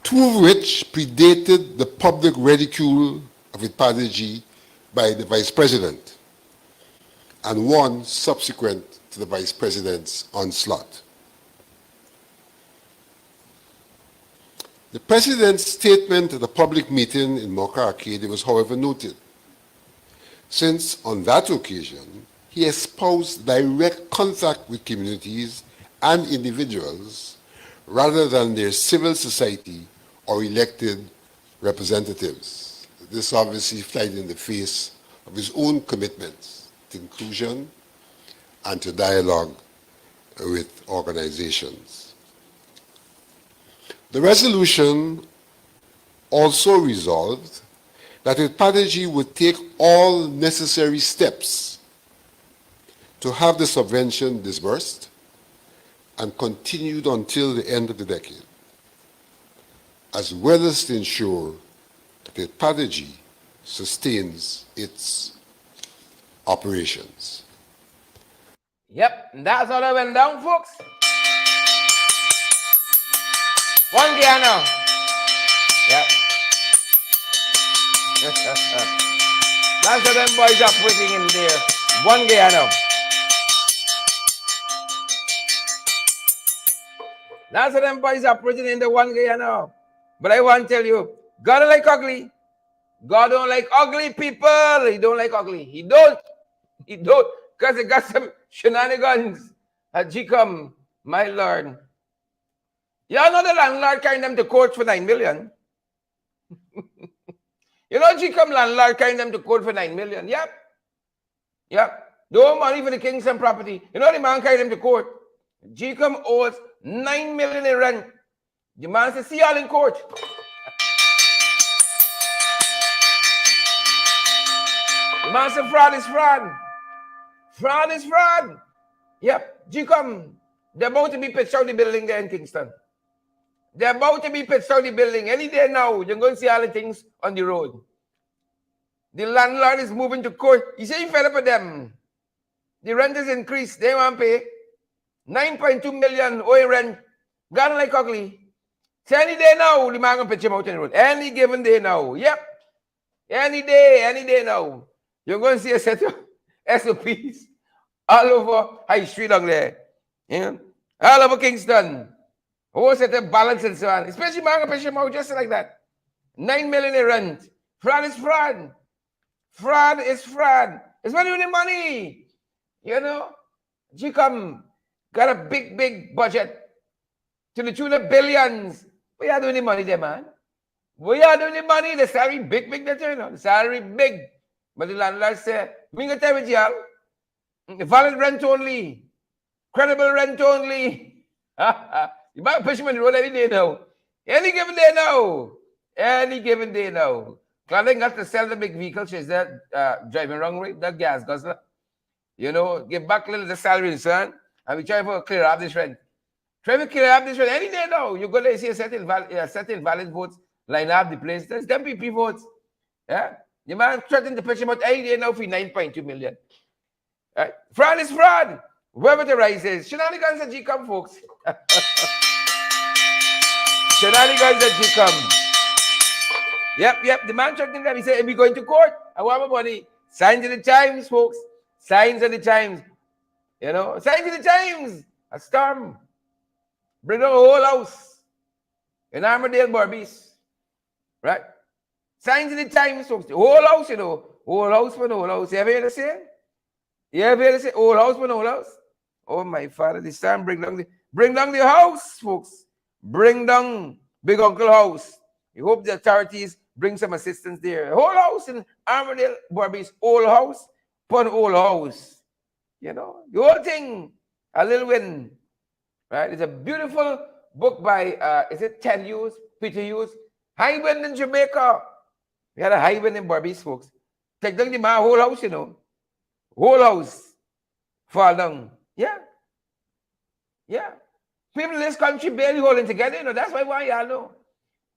2 of which predated the public ridicule of Paddy by the Vice President, and 1 subsequent to the Vice President's onslaught. The President's statement at a public meeting in Mocha Arcade was, however, noted, since on that occasion he espoused direct contact with communities and individuals rather than their civil society or elected representatives. This obviously flies in the face of his own commitments to inclusion and to dialogue with organizations. The resolution also resolved that Paddy would take all necessary steps to have the subvention disbursed and continued until the end of the decade, as well as to ensure that Paddy sustains its operations. Yep, that's how it went down, folks. One guy now. Yep. That's how them boys are putting in there. One guy now. That's how them boys are putting in the one guy now. But I want to tell you, God don't like ugly. God don't like ugly people. He don't like ugly. He don't. He don't. Because he got some shenanigans at GCOM, my Lord. Y'all know the landlord carrying them to court for 9 million. You know GCOM landlord carrying them to court for 9 million. Yep. Yep. No money for the Kingston property. You know the man carried them to court. GCOM owes 9 million in rent. The man says, see y'all in court. The man said, fraud is fraud. Fraud is fraud. Yep. GCOM, they're about to be pitched out the building there in Kingston. They're about to be pitched out the building. Any day now, you're going to see all the things on the road. The landlord is moving to court. He said he fed up with them. The rent is increased. They want to pay 9.2 million owing rent. God like ugly. So any day now, the man going to pitch him out on the road. Any given day now. Yep. Any day now. You're going to see a set of SOPs all over High Street down there. Yeah? All over Kingston. Who set a balance and so on. Especially man going to pitch him out just like that. 9 million in rent. Fraud is fraud. Fraud is fraud. It's money with the money. You know? GCOM got a big budget to the tune of billions. We are doing the money there, man. We are doing the money. The salary big, you know. The salary big. But the landlord said, we going to tell you, y'all. Valid rent only. Credible rent only. You might push him on the road any day now. Any given day now. Any given day now. Claudine got to sell the big vehicle. She's there driving wrong way. That gas guzzler. You know, give back a little the salary, son. And we try to clear up this rent. Try to clear up this rent any day now. You go there and see a certain valid votes line up the place. There's 10 PP votes. Yeah? The man threatened to pitch him out any day now for 9.2 million. Right? Fraud is fraud. Whoever the rise is. Shenanigans at GCOM, folks. Shenanigans at GCOM. Yep. The man threatened them. He said, we're going to court. I want my money. Signs of the times, folks. Signs of the times. You know, signs of the times. A storm. Bring down a whole house. In Armadale, Barbies. Right? Signs of the times, folks. The whole house, you know. Whole house for the whole house. You ever hear the say? You ever hear the say? Whole house for the whole house? Oh, my father, this time bring down the house, folks. Bring down Big Uncle house. We hope the authorities bring some assistance there. Whole house in Armadale, Barbies. Whole house. Put whole house. You know, the whole thing. A Little Wind, right? It's a beautiful book by, is it Ted Hughes, Peter Hughes? High wind in Jamaica. We had a high wind in Barbados, folks. Take down the my whole house, you know. Whole house fall down. Yeah. Yeah. People in this country barely holding together, you know. That's why y'all know.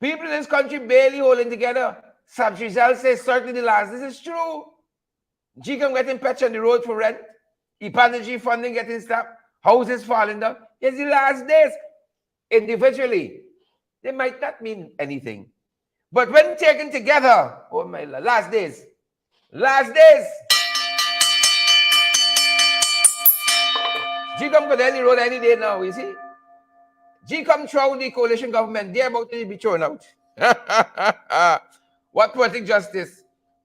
People in this country barely holding together. Subs results say certainly the last. This is true. GCOM getting patch on the road for rent. EPADG funding getting stopped. Houses falling down. It's the last days. Individually, they might not mean anything. But when taken together, oh my God, last days. Last days. GCOM could any road any day now, you see? GCOM throw the coalition government, they're about to be thrown out. What poetic justice?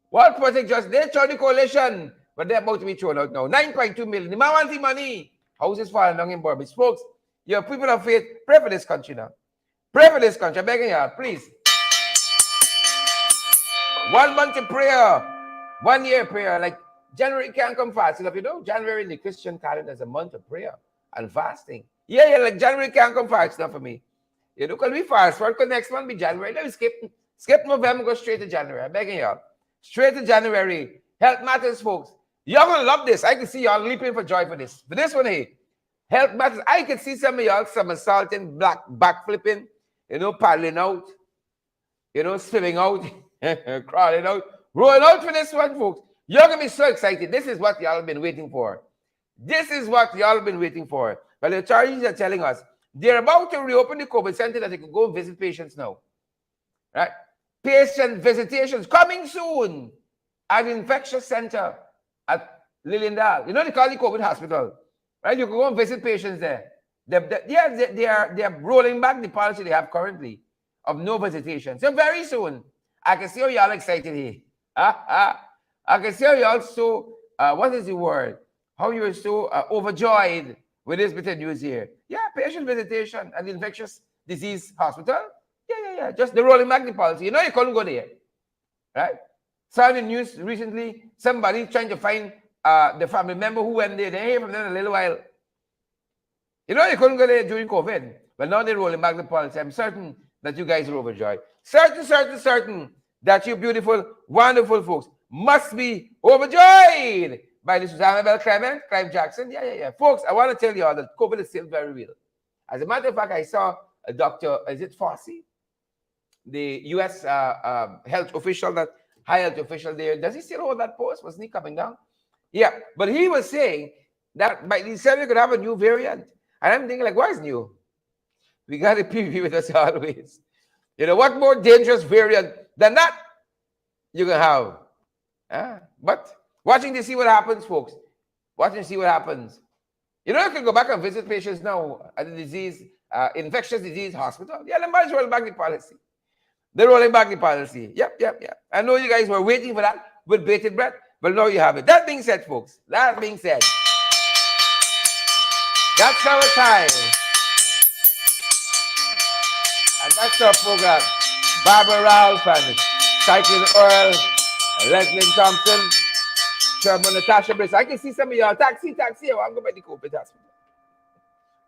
What poetic justice? They throw the coalition, but they're about to be thrown out now. 9.2 million. The man wants the money. Houses falling down in Barbados. Folks, you're people of faith, pray for this country now. Pray for this country. I'm begging you, please. 1 month of prayer. 1 year prayer. Like January can't come fast enough. You know, January in the Christian calendar is a month of prayer and fasting. Yeah, like January can't come fast enough for me. You know, because we fast for next month be January. Let me skip November, go straight to January. I'm begging y'all. Straight to January. Health matters, folks. Y'all gonna love this. I can see y'all leaping for joy for this. For this one here. Health matters. I can see some of y'all somersaulting, backflipping, you know, paddling out, you know, swimming out, crawling out, rolling out for this one, folks. You're gonna be so excited. This is what y'all have been waiting for. This is what y'all have been waiting for. But the authorities are telling us they're about to reopen the COVID center that they can go visit patients now. Right? Patient visitations coming soon at the infectious center at Lilliendale. You know, they call it COVID hospital. Right? You can go and visit patients there. They are rolling back the policy they have currently of no visitation. So very soon, I can see how y'all excited here. I can see how y'all so, what is the word? How you're so overjoyed with this bit of news here. Yeah, patient visitation at the infectious disease hospital. Yeah. Just the rolling back the policy. You know, you couldn't go there. Right? Saw in the news recently, somebody trying to find the family member who went there. They hear from them in a little while. You know, you couldn't go there during COVID. But now they're rolling back the policy. I'm certain that you guys are overjoyed. Certain that you beautiful, wonderful folks must be overjoyed by this Annabelle Clive Jackson. Yeah. Folks, I want to tell you all that COVID is still very real. As a matter of fact, I saw a doctor, is it Fauci? The U.S. health official, that high health official there. Does he still hold that post? Wasn't he coming down? Yeah, but he was saying that by December we could have a new variant. And I'm thinking, like, what is new? We got a PPP with us always. You know, what more dangerous variant than that you can have? But watching to see what happens, folks. Watching to see what happens. You know, you can go back and visit patients now at the disease, infectious disease hospital. Yeah, they might roll back the policy. They're rolling back the policy. Yep. I know you guys were waiting for that with bated breath, but now you have it. That being said, folks, that being said, that's our time. And that's our program. Barbara Ralph and Cycling Earl, Leslie Thompson, Sherman Natasha Bliss. I can see some of y'all. Taxi. I want to go by the COVID hospital.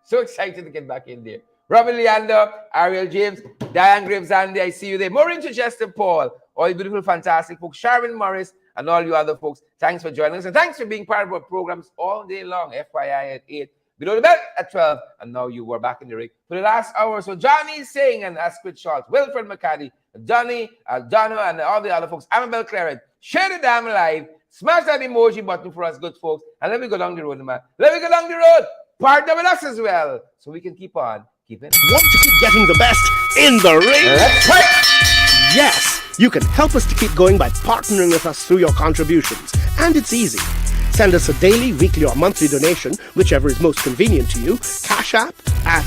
So excited to get back in there. Robin Leander, Ariel James, Diane Graves, Andy, I see you there. Maureen Chester Paul, all you beautiful, fantastic folks. Sharon Morris, and all you other folks. Thanks for joining us. And thanks for being part of our programs all day long. FYI at 8. Below the belt at 12. And now you were back in the ring for the last hour. So Johnny Singh and Asquith Schultz, Wilfred McCarty, Johnny, Donna, and all the other folks. Annabelle Claret, share the damn live. Smash that emoji button for us good folks. And let me go down the road, man. Let me go down the road. Partner with us as well. So we can keep on keeping. Want to keep getting the best in the ring? Let's fight! Yes, you can help us to keep going by partnering with us through your contributions. And it's easy. Send us a daily, weekly, or monthly donation, whichever is most convenient to you. Cash App at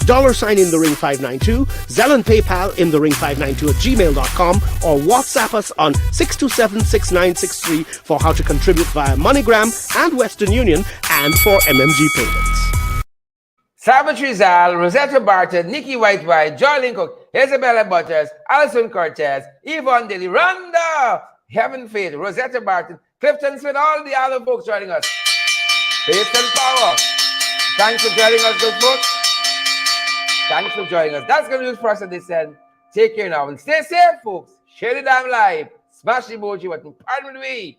$in the ring 592, Zelle and PayPal in the ring 592 at gmail.com, or WhatsApp us on 627-6963 for how to contribute via MoneyGram and Western Union and for MMG payments. Savage Rizal, Rosetta Barton, Nikki Whitewhite, Jolene Cook, Isabella Butters, Alison Cortez, Yvonne Dilly, Rhonda, Heaven Faith, Rosetta Barton, Clifton Smith, all the other folks joining us. Faith and power. Thanks for joining us, good folks. Thanks for joining us. That's going to do it for us at this end. Take care now and stay safe, folks. Share the damn live. Smash the emoji button. Pardon me.